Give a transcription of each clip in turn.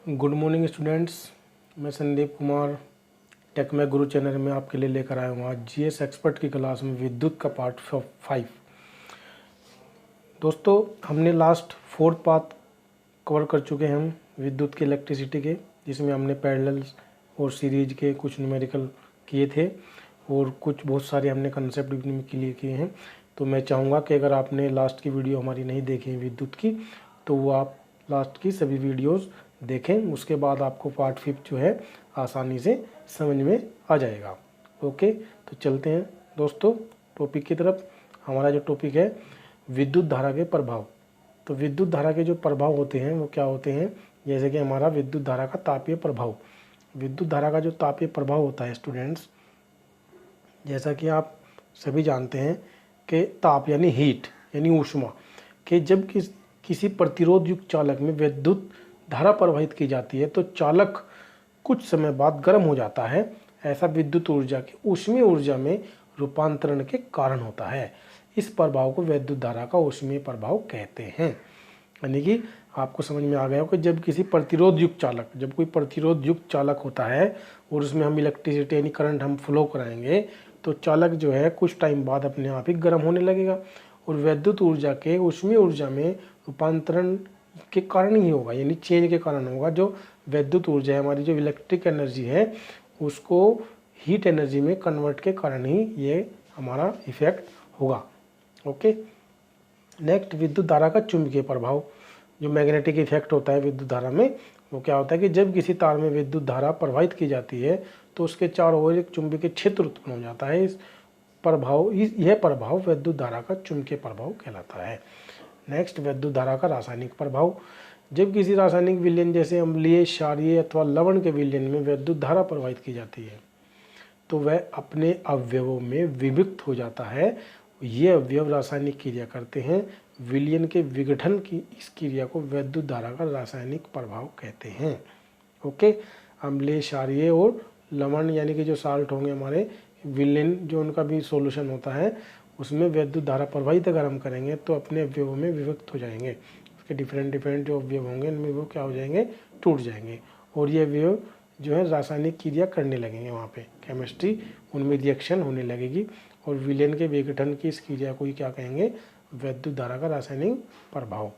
Good morning students. मैं Sandeep Kumar take में गुरु channel में आपके लिए लेकर आया हूँ आज जीएस एक्सपर्ट की क्लास में विद्युत का पार्ट 5। दोस्तों, हमने लास्ट 4 पार्ट कवर कर चुके हैं हम विद्युत के, इलेक्ट्रिसिटी के, जिसमें हमने पैरेलल और सीरीज के कुछ न्यूमेरिकल किए थे और कुछ बहुत सारे हमने कंसेप्ट भी क्लियर किए हैं। तो मैं चाहूँगा कि अगर आपने लास्ट की वीडियो हमारी नहीं देखी है विद्युत की, तो वो आप लास्ट की सभी वीडियोस देखें। उसके बाद आपको पार्ट 5 जो है आसानी से समझ में आ जाएगा। ओके, तो चलते हैं दोस्तों टॉपिक की तरफ। हमारा जो टॉपिक है विद्युत धारा के प्रभाव। तो विद्युत धारा के जो प्रभाव होते हैं वो क्या होते हैं, जैसे कि हमारा विद्युत धारा का तापीय प्रभाव। विद्युत धारा का जो तापीय प्रभाव होता है स्टूडेंट्स, जैसा कि आप सभी जानते हैं कि ताप यानी हीट यानी ऊष्मा कि जब किसी प्रतिरोध युक्त चालक में विद्युत धारा प्रवाहित की जाती है तो चालक कुछ समय बाद गर्म हो जाता है। ऐसा विद्युत ऊर्जा के ऊष्मीय ऊर्जा में रूपांतरण के कारण होता है। इस प्रभाव को विद्युत धारा का ऊष्मीय प्रभाव कहते हैं। यानी कि आपको समझ में आ गया हो कि जब किसी प्रतिरोध युक्त चालक, जब कोई प्रतिरोध युक्त चालक होता है और उसमें हम इलेक्ट्रिसिटी यानी करंट हम फ्लो कराएंगे तो चालक जो है कुछ टाइम बाद अपने आप ही गर्म होने लगेगा और विद्युत ऊर्जा के ऊष्मीय ऊर्जा में रूपांतरण के कारण ही होगा, यानी चेंज के कारण होगा। जो विद्युत ऊर्जा है हमारी, जो इलेक्ट्रिक एनर्जी है, उसको हीट एनर्जी में कन्वर्ट के कारण ही ये हमारा इफेक्ट होगा। ओके, नेक्स्ट विद्युत धारा का चुंबकीय प्रभाव। जो मैग्नेटिक इफेक्ट होता है विद्युत धारा में, वो क्या होता है कि जब किसी तार में विद्युत धारा प्रवाहित की जाती है तो उसके चारों ओर एक चुंबकीय क्षेत्र उत्पन्न हो जाता है। यह प्रभाव विद्युत धारा का चुंबकीय प्रभाव कहलाता है। नेक्स्ट विद्युत धारा का रासायनिक प्रभाव। जब किसी रासायनिक विलयन जैसे अम्लीय, क्षारीय अथवा लवण के विलयन में विद्युत धारा प्रवाहित की जाती है तो वह अपने अवयवों में विभक्त हो जाता है। ये अवयव रासायनिक क्रिया करते हैं। विलयन के विघटन की इस क्रिया को विद्युत धारा का रासायनिक प्रभाव कहते हैं। ओके, अम्लीय, क्षारीय और लवण यानी कि जो साल्ट होंगे हमारे विलयन, जो उनका भी सॉल्यूशन होता है, उसमें विद्युत धारा प्रवाहित अगर हम करेंगे तो अपने अवयवों में विभक्त हो जाएंगे। उसके डिफरेंट जो अवयव होंगे इनमें वो क्या हो जाएंगे, टूट जाएंगे और ये अवयव जो है रासायनिक क्रिया करने लगेंगे। वहाँ पे केमिस्ट्री उनमें रिएक्शन होने लगेगी और विलयन के विघटन की इस क्रिया को ही क्या कहेंगे, विद्युत धारा का रासायनिक प्रभाव।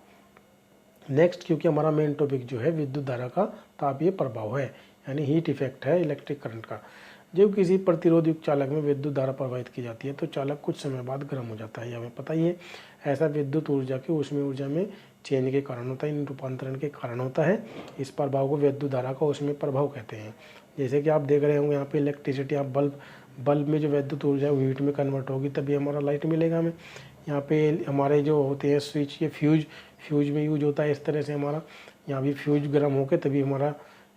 नेक्स्ट, क्योंकि हमारा मेन टॉपिक जो है विद्युत धारा का तापीय प्रभाव है, यानी हीट इफेक्ट है इलेक्ट्रिक करंट का। जब किसी प्रतिरोध युक्त चालक में विद्युत धारा प्रवाहित की जाती है तो चालक कुछ समय बाद गर्म हो जाता है, ये हमें पता ही है। ऐसा विद्युत ऊर्जा की ऊष्मीय ऊर्जा में चेंज के कारण होता है, इन रूपांतरण के कारण होता है। इस प्रभाव को विद्युत धारा का ऊष्मीय प्रभाव कहते हैं। जैसे कि आप देख रहे होंगे यहाँ पे इलेक्ट्रिसिटी, आप बल्ब में जो विद्युत ऊर्जा है वो हीट में कन्वर्ट होगी तभी हमारा लाइट मिलेगा हमें। यहाँ पे हमारे जो होते हैं स्विच, ये फ्यूज में यूज होता है। इस तरह से हमारा यहाँ भी फ्यूज गर्म होकर तभी हमारा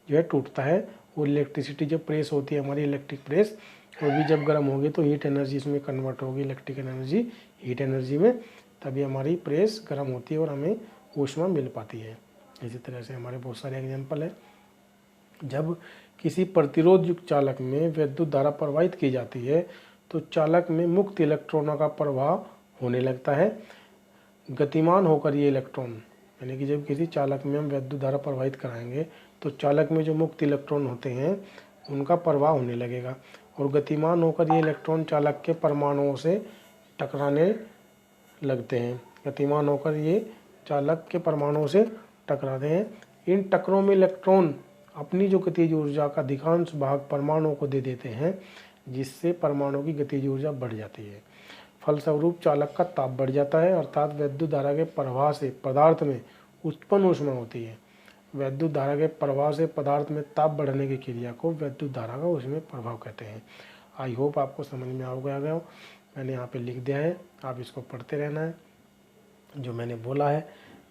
जो है टूटता है। और इलेक्ट्रिसिटी जब प्रेस होती है हमारी इलेक्ट्रिक प्रेस, वो भी जब गर्म होगी तो हीट एनर्जी इसमें कन्वर्ट होगी, इलेक्ट्रिक एनर्जी हीट एनर्जी में, तभी हमारी प्रेस गर्म होती है और हमें ऊष्मा मिल पाती है। इसी तरह से हमारे बहुत सारे एग्जाम्पल है। जब किसी प्रतिरोध युक्त चालक में विद्युत धारा प्रवाहित की जाती है तो चालक में मुक्त इलेक्ट्रॉनों का प्रवाह होने लगता है। गतिमान होकर ये इलेक्ट्रॉन, यानी कि जब किसी चालक में हम विद्युत धारा प्रवाहित कराएंगे तो चालक में जो मुक्त इलेक्ट्रॉन होते हैं उनका प्रवाह होने लगेगा और गतिमान होकर ये इलेक्ट्रॉन चालक के परमाणुओं से टकराने लगते हैं। गतिमान होकर ये चालक के परमाणुओं से टकराते हैं। इन टकरों में इलेक्ट्रॉन अपनी जो गतिज ऊर्जा का अधिकांश भाग परमाणुओं को दे देते हैं, जिससे परमाणु की गतिज ऊर्जा बढ़ जाती है। फलस्वरूप चालक का ताप बढ़ जाता है, अर्थात विद्युत धारा के प्रवाह से पदार्थ में उत्पन्न ऊष्मा होती है। विद्युत धारा के प्रवाह से पदार्थ में ताप बढ़ने की क्रिया को विद्युत धारा का ऊष्मीय प्रभाव कहते हैं। आई होप आपको समझ में आ गया हो। मैंने यहाँ पे लिख दिया है, आप इसको पढ़ते रहना है। जो मैंने बोला है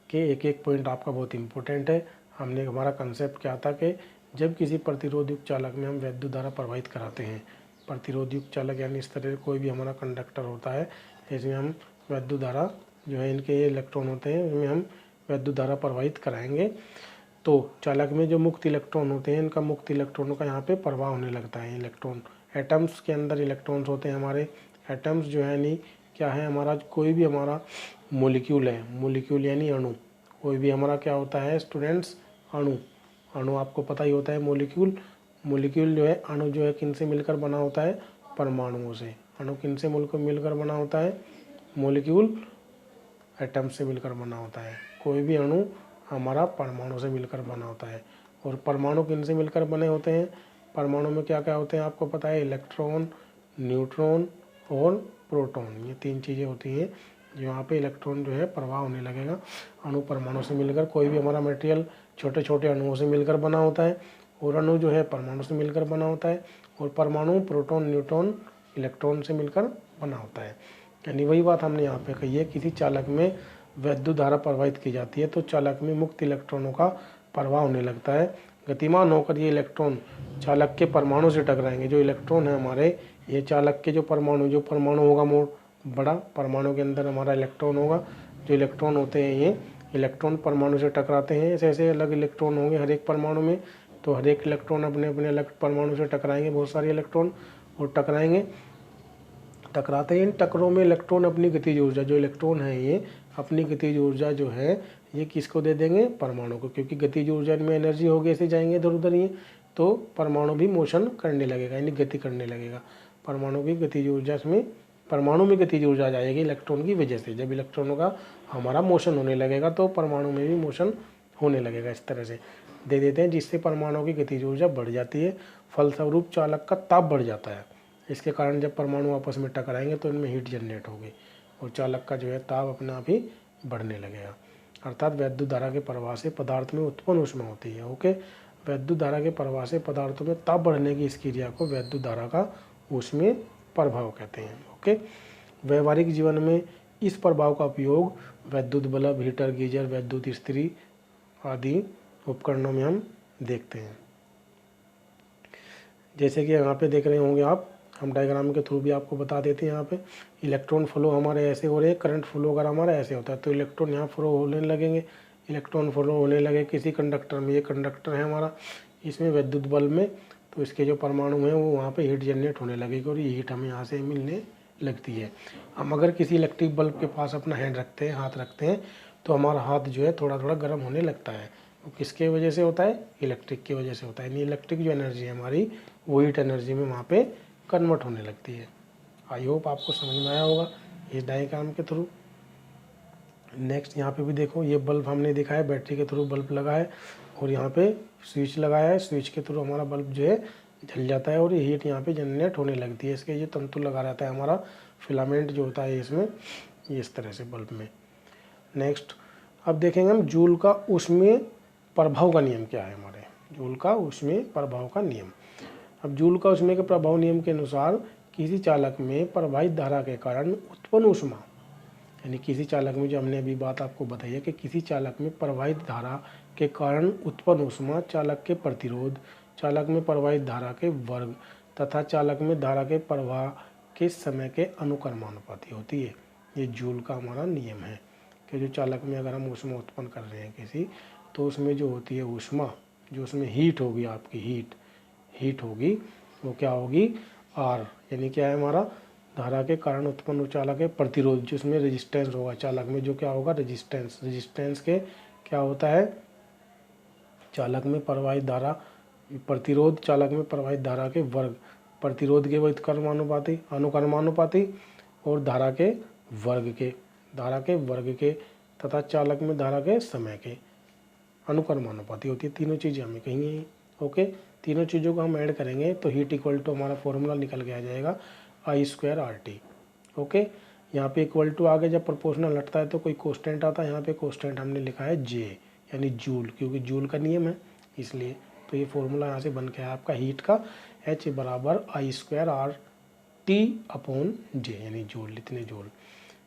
कि एक एक पॉइंट आपका बहुत इंपॉर्टेंट है। हमने, हमारा कंसेप्ट क्या था कि जब किसी प्रतिरोध युक्त चालक में हम विद्युत धारा प्रवाहित कराते हैं, प्रतिरोध युक्त चालक यानी इस तरह कोई भी हमारा कंडक्टर होता है, इसमें हम विद्युत धारा जो है, इनके इलेक्ट्रॉन होते हैं, इनमें हम विद्युत धारा प्रवाहित कराएंगे तो चालक में जो मुक्त इलेक्ट्रॉन होते हैं, इनका मुक्त इलेक्ट्रॉनों का यहाँ पे प्रवाह होने लगता है। इलेक्ट्रॉन, एटम्स के अंदर इलेक्ट्रॉन्स होते हैं हमारे। एटम्स जो है नहीं क्या है, हमारा कोई भी हमारा मॉलिक्यूल है, मॉलिक्यूल यानी अणु, कोई भी हमारा क्या होता है स्टूडेंट्स, अणु। अणु आपको पता ही होता है मॉलिक्यूल। मॉलिक्यूल जो है अणु जो है किन से मिलकर बना होता है, परमाणुओं से। अणु किन से मिलकर बना होता है, मॉलिक्यूल एटम से मिलकर बना होता है। कोई भी अणु हमारा परमाणु से मिलकर बना होता है। और परमाणु किन से मिलकर बने होते हैं, परमाणु में क्या क्या होते हैं आपको पता है, इलेक्ट्रॉन, न्यूट्रॉन और प्रोटॉन, ये 3 चीज़ें होती हैं। यहाँ पे इलेक्ट्रॉन जो है प्रवाह होने लगेगा। अणु परमाणु से मिलकर, कोई भी हमारा मटेरियल छोटे छोटे अणुओं से मिलकर बना होता है, और अणु जो है परमाणु से मिलकर बना होता है, और परमाणु प्रोटॉन, न्यूट्रॉन, इलेक्ट्रॉन से मिलकर बना होता है। यानी वही बात हमने यहाँ पे कही है, किसी चालक में वैद्युत धारा प्रवाहित की जाती है तो चालक में मुक्त इलेक्ट्रॉनों का प्रवाह होने लगता है। गतिमान होकर ये इलेक्ट्रॉन चालक के परमाणु से टकराएंगे। जो इलेक्ट्रॉन है हमारे, ये चालक के जो परमाणु होगा मोड़ बड़ा, परमाणु के अंदर हमारा इलेक्ट्रॉन होगा। जो इलेक्ट्रॉन होते हैं ये इलेक्ट्रॉन परमाणु से टकराते हैं। ऐसे ऐसे अलग इलेक्ट्रॉन होंगे हर एक परमाणु में, तो हर एक इलेक्ट्रॉन अपने अपने अलग परमाणु से टकराएंगे, बहुत सारे इलेक्ट्रॉन, और टकराते हैं। इन टकरों में इलेक्ट्रॉन अपनी गतिज ऊर्जा, जो इलेक्ट्रॉन है ये अपनी गतिज ऊर्जा जो है ये किसको दे देंगे, परमाणु को, क्योंकि गतिज ऊर्जा में एनर्जी होगी, ऐसे जाएंगे इधर उधर ये, तो परमाणु भी मोशन करने लगेगा, यानी गति करने लगेगा। परमाणु की गतिज ऊर्जा इसमें, परमाणु में गतिज ऊर्जा आ जाएगी इलेक्ट्रॉन की वजह से। जब इलेक्ट्रॉनों का हमारा मोशन होने लगेगा तो परमाणु में भी मोशन होने लगेगा। इस तरह से दे देते हैं, जिससे परमाणु की गतिज ऊर्जा बढ़ जाती है। फलस्वरूप चालक का ताप बढ़ जाता है। इसके कारण जब परमाणु आपस में टकराएंगे तो इनमें हीट जनरेट होगी और चालक का जो है ताप अपने आप ही बढ़ने लगेगा। अर्थात वैद्युत धारा के प्रवाह से पदार्थ में उत्पन्न ऊष्मा होती है। ओके, वैद्युत धारा के प्रवाह से पदार्थों में ताप बढ़ने की इस क्रिया को वैद्युत धारा का ऊष्मीय प्रभाव कहते हैं। ओके, व्यवहारिक जीवन में इस प्रभाव का उपयोग वैद्युत बल्ब, हीटर, गीजर, वैद्युत इस्त्री आदि उपकरणों में हम देखते हैं। जैसे कि यहाँ पे देख रहे होंगे आप, हम डायग्राम के थ्रू भी आपको बता देते हैं। यहाँ पे इलेक्ट्रॉन फ्लो हमारे ऐसे हो रहे हैं, करंट फ्लो अगर हमारा ऐसे होता है तो इलेक्ट्रॉन यहाँ फ्लो होने लगेंगे। इलेक्ट्रॉन फ्लो होने लगे किसी कंडक्टर में, ये कंडक्टर है हमारा, इसमें वैद्युत बल्ब में, तो इसके जो परमाणु हैं वो वहाँ पे हीट जनरेट होने लगेगी और ये हीट हमें यहाँ से मिलने लगती है। हम अगर किसी इलेक्ट्रिक बल्ब के पास अपना हैंड रखते हैं, हाथ रखते हैं, तो हमारा हाथ जो है थोड़ा थोड़ा गर्म होने लगता है। वो किसके वजह से होता है, इलेक्ट्रिक की वजह से होता है। यानी इलेक्ट्रिक जो एनर्जी है हमारी वो हीट एनर्जी में वहाँ पे कन्वर्ट होने लगती है। आई होप आपको समझ में आया होगा इस डायग्राम के थ्रू। नेक्स्ट यहाँ पे भी देखो, ये बल्ब हमने दिखाया, बैटरी के थ्रू बल्ब लगा है और यहाँ पे स्विच लगाया है। स्विच के थ्रू हमारा बल्ब जो है जल जाता है और ये हीट यहाँ पे जनरेट होने लगती है। इसके ये तंतु लगा रहता है हमारा, फिलामेंट जो होता है इसमें, ये इस तरह से बल्ब में। नेक्स्ट अब देखेंगे हम जूल का ऊष्मीय प्रभाव का नियम क्या है हमारे, जूल का ऊष्मीय प्रभाव का नियम। अब जूल का ऊष्मीय के प्रभाव नियम के अनुसार किसी चालक में प्रवाहित धारा के कारण उत्पन्न ऊष्मा, यानी किसी चालक में, जो हमने अभी बात आपको बताई है कि किसी चालक में प्रवाहित धारा के कारण उत्पन्न ऊष्मा चालक के प्रतिरोध, चालक में प्रवाहित धारा के वर्ग तथा चालक में धारा के प्रवाह के समय के अनुक्रमानुपाती होती है। ये जूल का हमारा नियम है कि जो चालक में अगर हम ऊष्मा उत्पन्न कर रहे हैं किसी, तो उसमें जो होती है ऊष्मा, जो उसमें हीट होगी, आपकी हीट होगी, वो क्या होगी, आर, यानी क्या है हमारा, धारा के कारण उत्पन्न चालक के प्रतिरोध, जिसमें रेजिस्टेंस होगा चालक में, जो क्या होगा, रेजिस्टेंस के क्या होता है, चालक में प्रवाहित धारा, प्रतिरोध चालक में प्रवाहित धारा के वर्ग, प्रतिरोध के अनुक्रमानुपाती और धारा के वर्ग के तथा चालक में धारा के समय के अनुक्रमानुपाती होती है। तीनों चीज़ें हमें कही हैं। ओके, तीनों चीज़ों को हम ऐड करेंगे तो हीट इक्वल टू हमारा फॉर्मूला निकल के आ जाएगा I²RT। ओके, यहाँ पे इक्वल टू आगे जब प्रोपोर्शनल हटता है तो कोई कांस्टेंट आता है, यहाँ पे कांस्टेंट हमने लिखा है J, यानी जूल, क्योंकि जूल का नियम है इसलिए। तो ये फॉर्मूला यहाँ से बन के है आपका हीट का, H बराबर I²RT/J, यानी जूल, इतने जूल।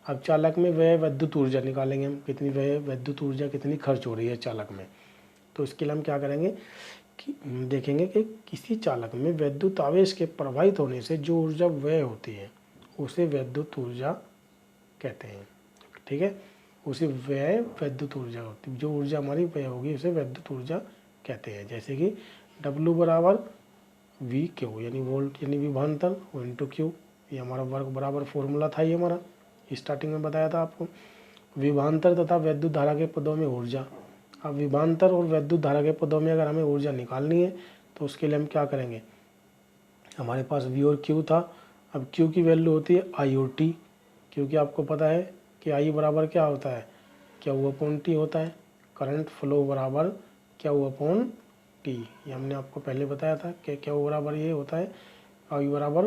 अब चालक में व्यय विद्युत ऊर्जा निकालेंगे हम, कितनी व्यय विद्युत ऊर्जा कितनी खर्च हो रही है चालक में। तो इसके लिए हम क्या करेंगे कि देखेंगे कि किसी चालक में विद्युत आवेश के प्रवाहित होने से जो ऊर्जा व्यय होती है उसे विद्युत ऊर्जा कहते हैं। ठीक है, उसे व्यय विद्युत ऊर्जा होती है, जो ऊर्जा हमारी व्यय होगी उसे विद्युत ऊर्जा कहते हैं। जैसे कि W बराबर VQ, यानी वोल्ट, यानी विभवांतर, इंटू Q, ये हमारा वर्ग बराबर फॉर्मूला था, ये हमारा स्टार्टिंग में बताया था आपको। विभवांतर तथा विद्युत धारा के पदों में ऊर्जा, अब विभवांतर और विद्युत धारा के पदों में अगर हमें ऊर्जा निकालनी है तो उसके लिए हम क्या करेंगे, हमारे पास V और Q था। अब Q की वैल्यू होती है I और T, क्योंकि आपको पता है कि I बराबर क्या होता है, Q/T होता है। करंट फ्लो बराबर Q/T, ये हमने आपको पहले बताया था कि Q बराबर ये होता है I बराबर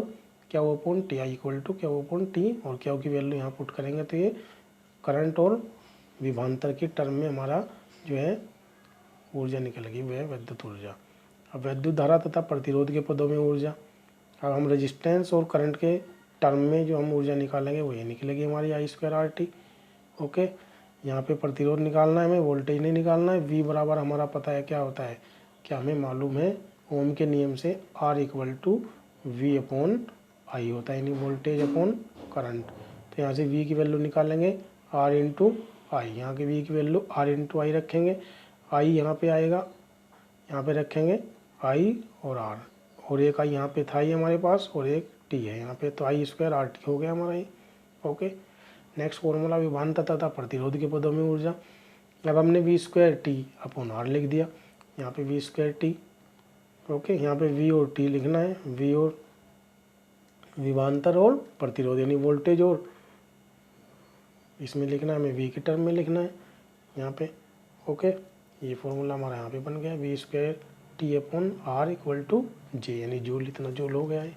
Q/T, I equal to Q/T, और Q की वैल्यू यहाँ पुट करेंगे तो ये करंट और विभवांतर की टर्म में हमारा जो है ऊर्जा निकलेगी, वह है विद्युत ऊर्जा। अब विद्युत धारा तथा प्रतिरोध के पदों में ऊर्जा, अब हम रेजिस्टेंस और करंट के टर्म में जो हम ऊर्जा निकालेंगे वो ये निकलेगी हमारी I²RT। ओके, यहाँ पे प्रतिरोध निकालना है हमें, वोल्टेज नहीं निकालना है। V बराबर हमारा पता है क्या होता है, क्या हमें मालूम है ओम के नियम से R इक्वल टू V/I होता है, यानी वोल्टेज अपॉन करंट। तो यहाँ से V की वैल्यू निकालेंगे R इंटू आई, यहाँ के V की वैल्यू R इंटू आई रखेंगे। I यहाँ पे आएगा, यहाँ पे रखेंगे I और R, और एक I यहाँ पे था ही हमारे पास, और एक T है यहाँ पे, तो I²RT हो गया हमारा ये। ओके, नेक्स्ट फॉर्मूला विभवांतर तथा प्रतिरोध के पदों में ऊर्जा। अब हमने V²T/R लिख दिया, यहाँ पे V²T। ओके, यहाँ पे V और T लिखना है, V और विभवांतर और प्रतिरोध यानी वोल्टेज, और इसमें लिखना है हमें V की टर्म में लिखना है यहाँ पे। ओके, ये फॉर्मूला हमारा यहाँ पे बन गया, V²T/R इक्वल टू J, यानी जूल, इतना जूल हो गया है।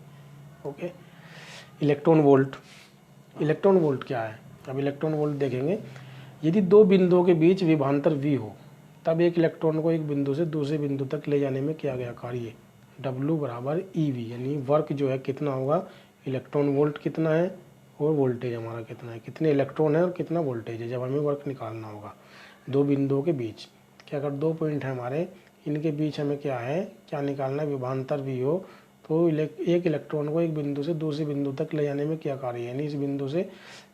Okay, electron volt. Electron volt क्या है, अब इलेक्ट्रॉन वोल्ट देखेंगे। यदि दो बिंदुओं के बीच विभवांतर V हो तब एक इलेक्ट्रॉन को एक बिंदु से दूसरे बिंदु तक ले जाने में किया गया कार्य W बराबर EV, यानी वर्क जो है कितना होगा, इलेक्ट्रॉन वोल्ट कितना है और वोल्टेज हमारा कितना है, कितने इलेक्ट्रॉन है और कितना वोल्टेज है, जब हमें वर्क निकालना होगा दो बिंदुओं के बीच। क्या अगर दो पॉइंट है हमारे, इनके बीच हमें क्या है, क्या निकालना है, विभवांतर V हो तो एक इलेक्ट्रॉन को एक बिंदु से दूसरे बिंदु तक ले जाने में क्या कार्य है, यानी इस बिंदु से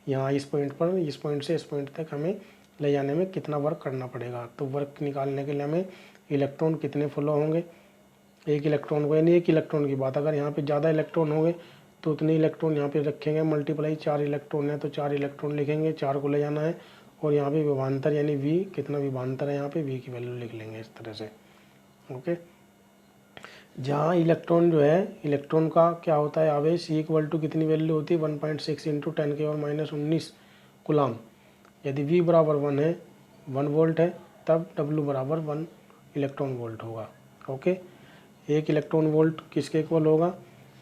यहाँ इस पॉइंट पर, इस पॉइंट से इस पॉइंट तक हमें ले जाने में कितना वर्क करना पड़ेगा। तो वर्क निकालने के लिए हमें इलेक्ट्रॉन कितने फ्लो होंगे, एक इलेक्ट्रॉन को, यानी एक इलेक्ट्रॉन की बात, अगर यहाँ पे ज़्यादा इलेक्ट्रॉन होंगे तो उतने इलेक्ट्रॉन यहाँ पे रखेंगे, मल्टीप्लाई 4 इलेक्ट्रॉन है तो 4 इलेक्ट्रॉन लिखेंगे, 4 को ले जाना है। और यहाँ पे विभवांतर यानी V, कितना विभवांतर है यहाँ पे, V की वैल्यू लिख लेंगे इस तरह से। ओके, जहाँ इलेक्ट्रॉन जो है, इलेक्ट्रॉन का क्या होता है आवेश, C इक्वल टू कितनी वैल्यू होती है, 1.6 इंटू 10⁻⁻19 कूलम। यदि V बराबर 1 है, 1 वोल्ट है, तब W बराबर 1 इलेक्ट्रॉन वोल्ट होगा। ओके, एक इलेक्ट्रॉन वोल्ट किसके इक्वल होगा,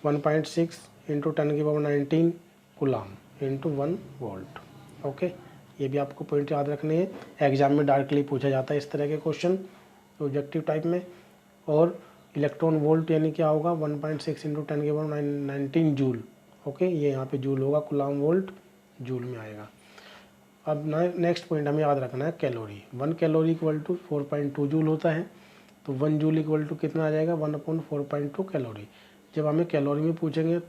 1.6 into 10⁻19 coulomb into 1 volt. Okay, ये भी आपको पॉइंट याद रखने हैं, एग्जाम में डायरेक्टली पूछा जाता है इस तरह के क्वेश्चन ऑब्जेक्टिव टाइप में। और इलेक्ट्रॉन वोल्ट यानी क्या होगा, 1.6 इंटू 10⁻19 जूल। ओके, ये यहाँ पे जूल होगा, कूलम वोल्ट जूल में आएगा। अब नेक्स्ट पॉइंट हमें याद रखना है calorie. 1 calorie equal to 4.2 joule होता है, तो 1 जूल इक्वल टू कितना आ जाएगा, 1/4.2 कैलोरी। जब हमें कैलोरी में पूछेंगे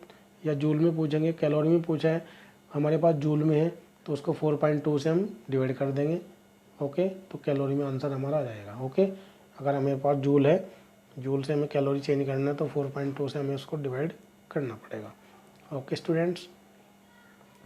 या जूल में पूछेंगे, कैलोरी में पूछा है हमारे पास जूल में है तो उसको 4.2 से हम डिवाइड कर देंगे। ओके, तो कैलोरी में आंसर हमारा आ जाएगा। ओके, अगर हमारे पास जूल है, जूल से हमें कैलोरी चेंज करना है तो 4.2 से हमें उसको डिवाइड करना पड़ेगा। ओके स्टूडेंट्स,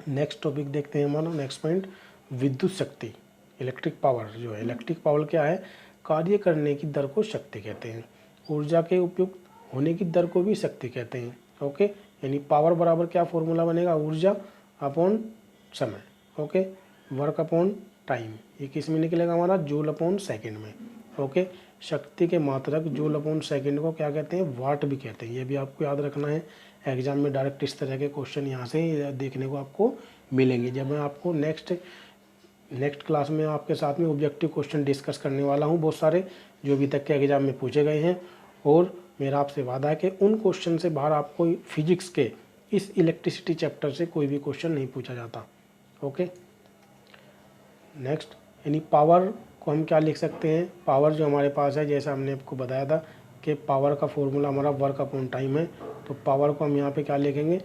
नेक्स्ट टॉपिक देखते हैं हमारा। नेक्स्ट पॉइंट, विद्युत शक्ति, इलेक्ट्रिक पावर। जो है इलेक्ट्रिक पावर क्या है, कार्य करने की दर को शक्ति कहते हैं, ऊर्जा के उपयुक्त होने की दर को भी शक्ति कहते हैं। ओके, यानी पावर बराबर क्या फॉर्मूला बनेगा, ऊर्जा अपॉन समय। ओके, वर्क अपॉन टाइम, ये किस में निकलेगा हमारा, जूल अपॉन सेकेंड में। ओके, शक्ति के मात्रक जूल अपॉन सेकेंड को क्या कहते हैं, वाट भी कहते हैं। ये भी आपको याद रखना है, एग्जाम में डायरेक्ट इस तरह के क्वेश्चन यहाँ से देखने को आपको मिलेंगे। जब मैं आपको नेक्स्ट क्लास में आपके साथ में ऑब्जेक्टिव क्वेश्चन डिस्कस करने वाला हूँ, बहुत सारे जो अभी तक के एग्जाम में पूछे गए हैं, और मेरा आपसे वादा है कि उन क्वेश्चन से बाहर आपको फिजिक्स के इस इलेक्ट्रिसिटी चैप्टर से कोई भी क्वेश्चन नहीं पूछा जाता। ओके, नेक्स्ट, यानी पावर को हम क्या लिख सकते हैं, पावर जो हमारे पास है, जैसा हमने आपको बताया था कि पावर का फॉर्मूला हमारा वर्क अपॉन टाइम है, तो पावर को हम यहाँ पे क्या लिखेंगे,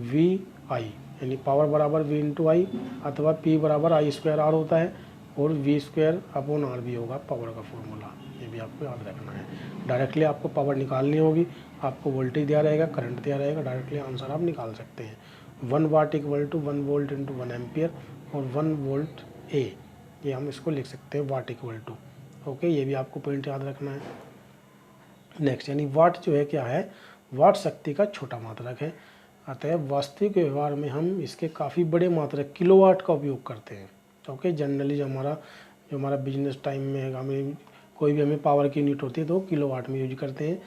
VI, यानी पावर बराबर V इंटू आई, अथवा P बराबर I²R होता है, और V²/R भी होगा पावर का फॉर्मूला। ये भी आपको याद रखना है। डायरेक्टली आपको पावर निकालनी होगी, आपको वोल्टेज दिया रहेगा, करंट दिया रहेगा, डायरेक्टली आंसर आप निकाल सकते हैं। 1 watt equal to 1 volt into 1 ampere, और 1 वोल्ट A, ये हम इसको लिख सकते हैं वाट इक्वल टू। ओके, ये भी आपको पॉइंट याद रखना है। नेक्स्ट, यानी वाट जो है क्या है, वाट शक्ति का छोटा मात्रक है, अतः वास्तविक व्यवहार में हम इसके काफ़ी बड़े मात्रक किलोवाट का उपयोग करते हैं। ओके, जनरली जो हमारा बिजनेस टाइम में है, हमें कोई भी हमें पावर की यूनिट होती है तो किलोवाट में यूज करते हैं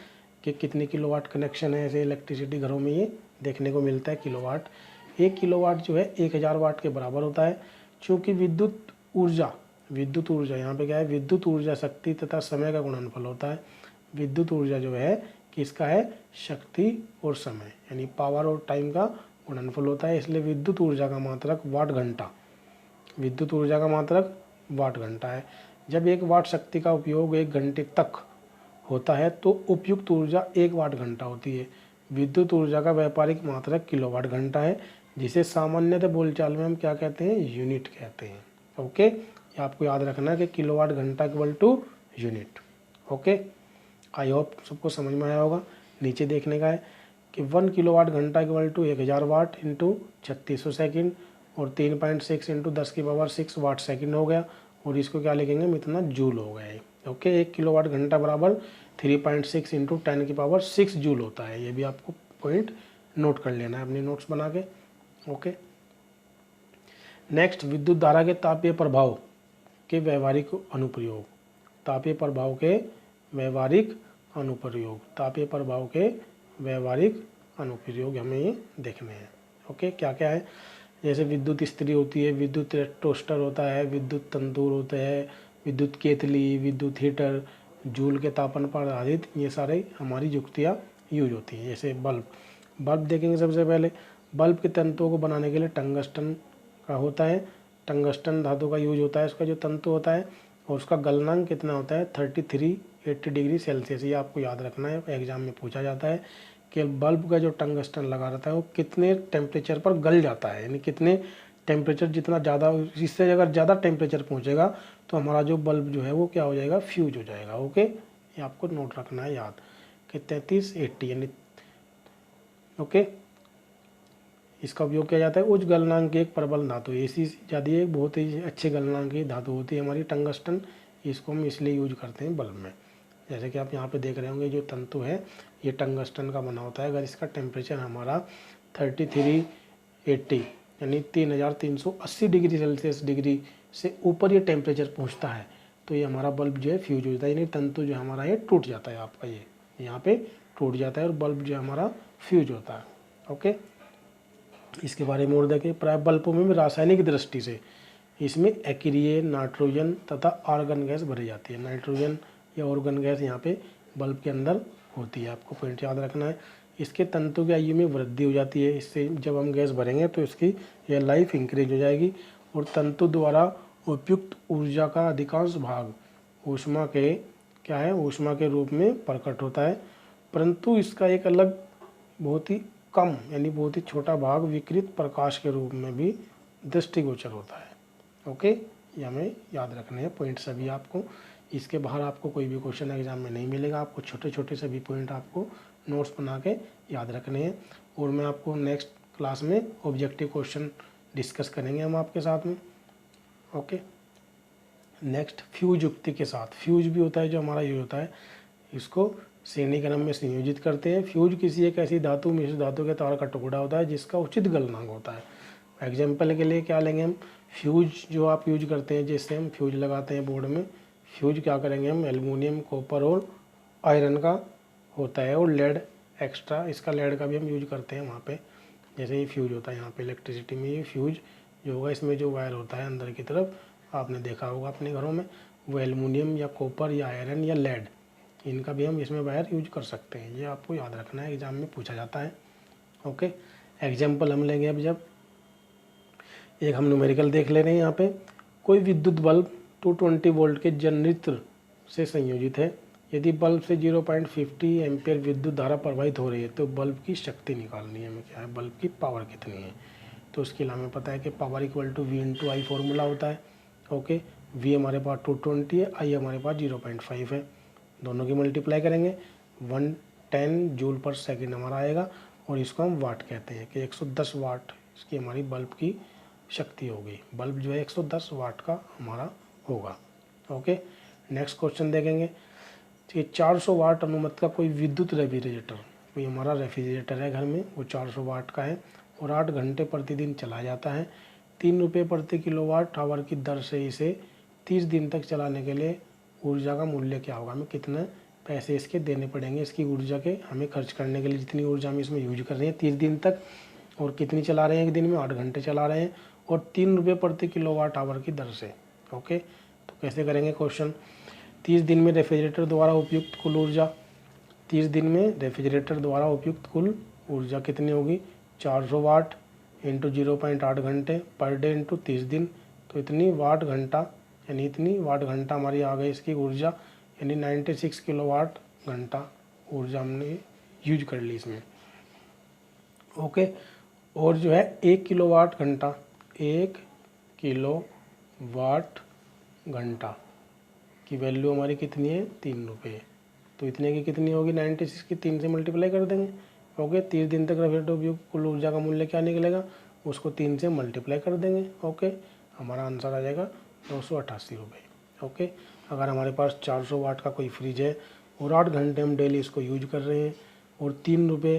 कि कितने किलोवाट कनेक्शन है। ऐसे इलेक्ट्रिसिटी घरों में ये देखने को मिलता है किलोवाट। 1 किलोवाट जो है 1000 वाट के बराबर होता है। चूँकि विद्युत ऊर्जा यहाँ पे क्या है, विद्युत ऊर्जा शक्ति तथा समय का गुणनफल होता है। विद्युत ऊर्जा जो है किसका है, शक्ति और समय, यानी पावर और टाइम का गुणनफल होता है। इसलिए विद्युत ऊर्जा का मात्रक वाट घंटा है। जब 1 वाट शक्ति का उपयोग 1 घंटे तक होता है तो उपयुक्त ऊर्जा 1 वाट घंटा होती है। विद्युत ऊर्जा का व्यापारिक मात्रक किलोवाट घंटा है, जिसे सामान्यतः बोलचाल में हम क्या कहते हैं, यूनिट कहते हैं। ओके, ये आपको याद रखना है कि किलोवाट घंटा equal to unit. Okay, I hope सबको समझ में आया होगा। नीचे देखने का है कि 1 किलोवाट घंटा equal to 1000 watt into 3600 second और 3.6 इंटू 10⁻6 वाट सेकेंड हो गया। और इसको क्या लिखेंगे हम, इतना जूल हो गया है। ओके, 1 किलोवाट घंटा बराबर 3.6 इंटू 10⁻6 जूल होता है। ये भी आपको पॉइंट नोट कर लेना है अपनी नोट्स बना के। ओके, नेक्स्ट, विद्युत धारा के तापीय प्रभाव के व्यावहारिक अनुप्रयोग। तापीय प्रभाव के व्यावहारिक अनुप्रयोग हमें ये देखने हैं। ओके, क्या क्या है, जैसे विद्युत इस्त्री होती है, विद्युत टोस्टर होता है, विद्युत तंदूर होते हैं, विद्युत केतली, विद्युत हीटर, जूल के तापन पर आधारित, ये सारे हमारी युक्तियाँ यूज होती हैं। जैसे बल्ब देखेंगे सबसे पहले। बल्ब के तंतुओं को बनाने के लिए टंगस्टन का होता है, टंगस्टन धातु का यूज होता है उसका जो तंतु होता है, और उसका गलनांक कितना होता है 3380 डिग्री सेल्सियस। ये आपको याद रखना है, एग्जाम में पूछा जाता है कि बल्ब का जो टंगस्टन लगा रहता है वो कितने टेम्परेचर पर गल जाता है, यानी कितने टेम्परेचर, जितना ज़्यादा, इससे अगर ज़्यादा टेम्परेचर पहुंचेगा तो हमारा जो बल्ब जो है वो क्या हो जाएगा, फ्यूज हो जाएगा। ओके, ये आपको नोट रखना है याद कि 3380 यानी। ओके, इसका उपयोग किया जाता है। उच्च गलनांक की एक प्रबल धातु, ऐसी ज़्यादा एक बहुत ही अच्छे गलनांक की धातु होती है हमारी टंगस्टन। इसको हम इसलिए यूज करते हैं बल्ब में। जैसे कि आप यहाँ पे देख रहे होंगे जो तंतु है ये टंगस्टन का बना होता है। अगर इसका टेम्परेचर हमारा 3380 यानी 3380 डिग्री सेल्सियस डिग्री से ऊपर ये टेम्परेचर पहुँचता है तो ये हमारा बल्ब जो है फ्यूज हो जाता है, यानी तंतु जो हमारा ये टूट जाता है, आपका ये यहाँ पे टूट जाता है और बल्ब जो हमारा फ्यूज होता है। ओके, इसके बारे में और देखें। प्राय बल्बों में भी रासायनिक दृष्टि से इसमें एक्रिय, नाइट्रोजन तथा आर्गन गैस भरी जाती है। नाइट्रोजन या आर्गन गैस यहाँ पे बल्ब के अंदर होती है, आपको पॉइंट याद रखना है। इसके तंतु की आयु में वृद्धि हो जाती है, इससे जब हम गैस भरेंगे तो इसकी यह लाइफ इंक्रीज हो जाएगी। और तंतु द्वारा उपयुक्त ऊर्जा का अधिकांश भाग ऊष्मा के रूप में प्रकट होता है, परंतु इसका एक अलग बहुत ही कम यानी बहुत ही छोटा भाग विकृत प्रकाश के रूप में भी दृष्टिगोचर होता है। ओके, ये हमें याद रखने हैं पॉइंट सभी आपको। इसके बाहर आपको कोई भी क्वेश्चन एग्जाम में नहीं मिलेगा, आपको छोटे छोटे सभी पॉइंट आपको नोट्स बना के याद रखने हैं। और मैं आपको नेक्स्ट क्लास में ऑब्जेक्टिव क्वेश्चन डिस्कस करेंगे हम आपके साथ में। ओके, नेक्स्ट, फ्यूज युक्ति के साथ। फ्यूज भी होता है जो हमारा यूज होता है, इसको श्रेणी क्रम में संयोजित करते हैं। फ्यूज किसी एक ऐसी धातु मिश्र धातु के तार का टुकड़ा होता है जिसका उचित गलनांक होता है। एग्जाम्पल के लिए क्या लेंगे हम, फ्यूज जो आप यूज करते हैं, जैसे हम फ्यूज लगाते हैं बोर्ड में, फ्यूज क्या करेंगे हम, एल्युमिनियम, कॉपर और आयरन का होता है, और लेड एक्स्ट्रा, इसका लेड का भी हम यूज करते हैं वहाँ पे। जैसे ये फ्यूज होता है यहाँ पे इलेक्ट्रिसिटी में, ये फ्यूज जो होगा इसमें जो वायर होता है अंदर की तरफ, आपने देखा होगा अपने घरों में, वो एल्युमिनियम या कॉपर या आयरन या लेड, इनका भी हम इसमें वायर यूज कर सकते हैं। ये आपको याद रखना है, एग्जाम में पूछा जाता है। ओके, एग्जाम्पल हम लेंगे अब, जब एक हम न्यूमेरिकल देख ले रहे हैं यहाँ पे। कोई विद्युत बल्ब 220 वोल्ट के जनरेटर से संयोजित है। यदि बल्ब से 0.50 एम्पियर विद्युत धारा प्रवाहित हो रही है तो बल्ब की शक्ति निकालनी है हमें, क्या है, बल्ब की पावर कितनी है। तो उसके लिए हमें पता है कि power equal to V/I formula होता है। ओके, V हमारे पास 220 है, I हमारे पास 0.5 है, दोनों की मल्टीप्लाई करेंगे 110 जूल पर सेकेंड हमारा आएगा, और इसको हम वाट कहते हैं कि 110 वाट इसकी हमारी बल्ब की शक्ति होगी। बल्ब जो है 110 वाट का हमारा होगा। ओके, नेक्स्ट क्वेश्चन देखेंगे कि 400 वाट अनुमत का कोई विद्युत रेफ्रिजरेटर, कोई हमारा रेफ्रिजरेटर है घर में, वो 400 वाट का है और 8 घंटे प्रतिदिन चला जाता है। 3 रुपये प्रति किलोवाट आवर की दर से इसे 30 दिन तक चलाने के लिए ऊर्जा का मूल्य क्या होगा, हमें कितने पैसे इसके देने पड़ेंगे, इसकी ऊर्जा के हमें खर्च करने के लिए, जितनी ऊर्जा हम इसमें यूज कर रहे हैं 30 दिन तक, और कितनी चला रहे हैं एक दिन में, 8 घंटे चला रहे हैं, और 3 रुपये प्रति किलोवाट आवर की दर से। ओके, तो कैसे करेंगे क्वेश्चन। 30 दिन में रेफ्रिजरेटर द्वारा उपयुक्त कुल ऊर्जा, 30 दिन में रेफ्रिजरेटर द्वारा उपयुक्त कुल ऊर्जा कितनी होगी, 400 वाट इंटू 0.8 घंटे पर डे इंटू 30 दिन, तो इतनी वाट घंटा, यानी इतनी वाट घंटा हमारी आ गई इसकी ऊर्जा, यानी 96 किलोवाट घंटा ऊर्जा हमने यूज कर ली इसमें। ओके, और जो है 1 किलोवाट घंटा, 1 किलोवाट घंटा की वैल्यू हमारी कितनी है, 3 रुपये। तो इतने की कितनी होगी, 96 की 3 से मल्टीप्लाई कर देंगे। ओके, 30 दिन तक रेफ्रिजरेटर उपयोग कुल ऊर्जा का मूल्य क्या निकलेगा, उसको 3 से मल्टीप्लाई कर देंगे। ओके, हमारा आंसर आ जाएगा 288 रुपये। ओके, अगर हमारे पास 400 वाट का कोई फ्रिज है और 8 घंटे हम डेली इसको यूज कर रहे हैं और 3 रुपये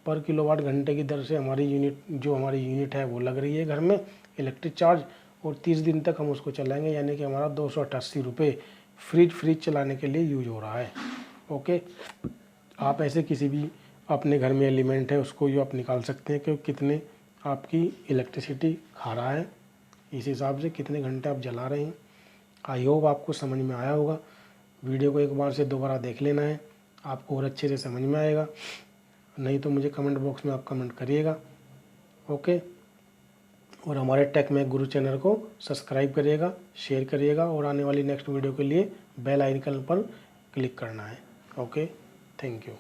पर किलोवाट घंटे की दर से हमारी यूनिट है वो लग रही है घर में इलेक्ट्रिक चार्ज, और 30 दिन तक हम उसको चलाएंगे, यानी कि हमारा 288 रुपये फ्रिज चलाने के लिए यूज हो रहा है। ओके, आप ऐसे किसी भी अपने घर में एलिमेंट है उसको जो आप निकाल सकते हैं कि कितने आपकी इलेक्ट्रिसिटी खा रहा है, इस हिसाब से कितने घंटे आप जला रहे हैं। आई होप आपको समझ में आया होगा। वीडियो को एक बार से दोबारा देख लेना है, आपको और अच्छे से समझ में आएगा, नहीं तो मुझे कमेंट बॉक्स में आप कमेंट करिएगा। ओके, और हमारे टेक में गुरु चैनल को सब्सक्राइब करिएगा, शेयर करिएगा, और आने वाली नेक्स्ट वीडियो के लिए बेल आइकन पर क्लिक करना है। Okay, thank you.